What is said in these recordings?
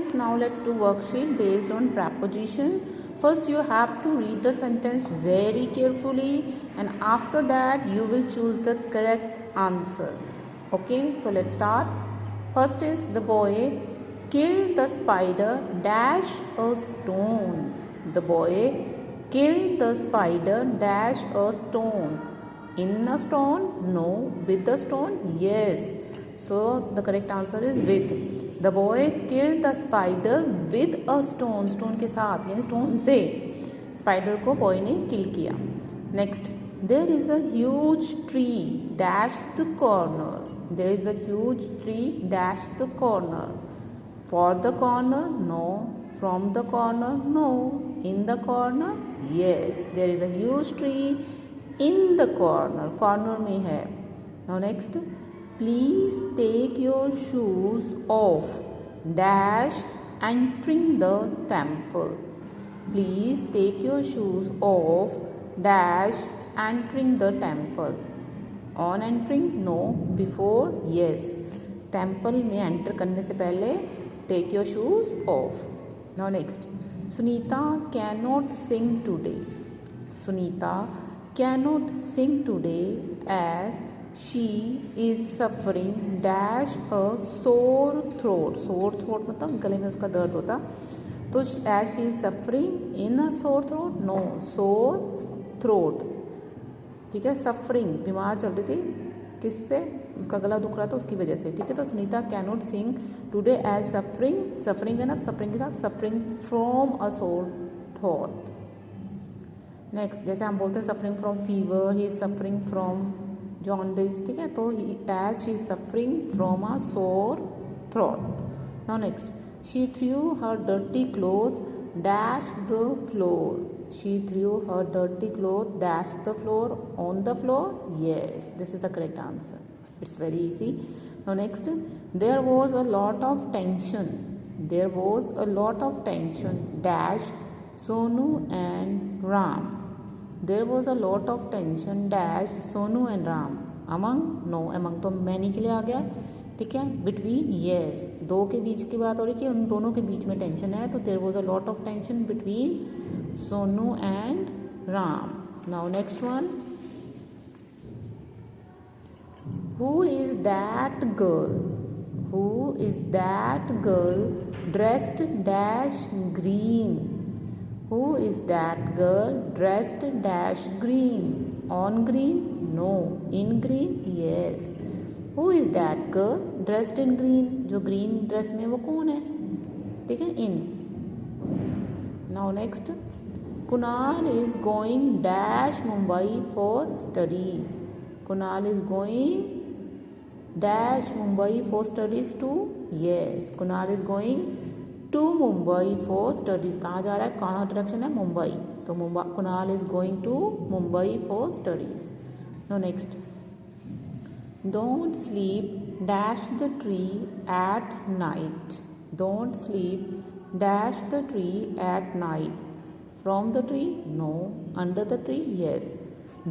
students, now let's do worksheet based on preposition. First you have to read the sentence very carefully and after that you will choose the correct answer. Okay, so let's start. First is the boy killed the spider dash a stone. The boy killed the spider dash a stone. In a stone? No. With a stone? Yes. So the correct answer is with. The boy killed the spider with a stone. Stone के साथ यानी stone से spider को boy ने kill किया. Next, there is a huge tree dash the corner. There is a huge tree dash the corner. For the corner? No. From the corner? No. In the corner? Yes. There is a huge tree in the corner. Corner में है. Now next, please take your shoes off dash entering the temple. Please take your shoes off dash entering the temple. On entering? No. Before? Yes. Temple में enter करने से पहले take your shoes off. Now next, Sunita cannot sing today. Sunita cannot sing today as she is suffering dash a sore throat. Sore throat मतलब गले में उसका दर्द होता. तो as she is suffering in a sore throat? No. Sore throat. ठीक है. Suffering बीमार चल रही थी किससे? उसका गला दुख रहा था उसकी वजह से. ठीक है. तो Sunita cannot sing today as suffering. Suffering है ना. सफरिंग के साथ सफरिंग फ्रॉम अ सोर थॉट. नेक्स्ट, जैसे हम बोलते हैं suffering from fever, he is suffering from jaundice. ठीक है. तो as she is suffering from a sore throat. Now next, she threw her dirty clothes dash the floor. She threw her dirty cloth dash the floor. On the floor? Yes, this is the correct answer. It's very easy. Now next, there was a lot of tension. There was a lot of tension dash Sonu and Ram. There was a lot of tension dash Sonu and Ram. Among? No. Among तो many के लिए आ गया. ठीक है. Between? Yes. दो के बीच की बात हो रही कि उन दोनों के बीच में टेंशन है. तो there was a lot of tension between Sonu and Ram. Now next one, who is that girl? Who is that girl dressed dash green? Who is that girl dressed dash green? On green? No. In green? Yes. Who is that girl dressed in green? जो green dress में वो कौन है? ठीक है. In. Now next, Kunal is going dash Mumbai for studies. Kunal is going dash Mumbai for studies too. Yes. Kunal is going to Mumbai for studies. कहाँ जा रहा है? कहाँ डायरेक्शन है? मुंबई. तो Kunal is going to Mumbai for studies. Now next, don't sleep dash the tree at night. Don't sleep dash the tree at night. From the tree? No. Under the tree? Yes.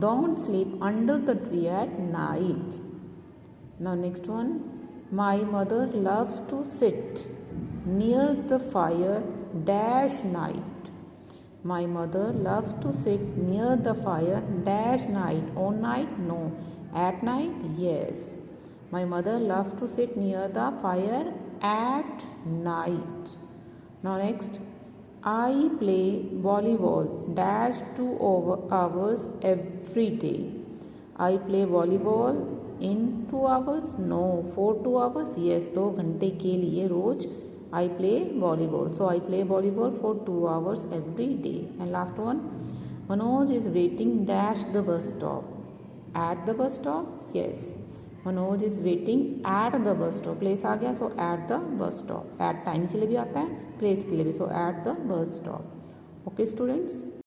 Don't sleep under the tree at night. Now next one, my mother loves to sit near the fire dash night. My mother loves to sit near the fire dash night. On night? No. At night? Yes. My mother loves to sit near the fire at night. Now next, I play volleyball dash 2 hours every day. I play volleyball in 2 hours? No. For 2 hours? Yes. 2 घंटे के लिए रोज I play volleyball. So I play volleyball for 2 hours every day. And last one, Manoj is waiting dash the bus stop. At the bus stop? Yes. Manoj is waiting at the bus stop. Place आ गया. So at the bus stop. At time के लिए भी आता है, place के लिए भी. So at the bus stop. Okay students.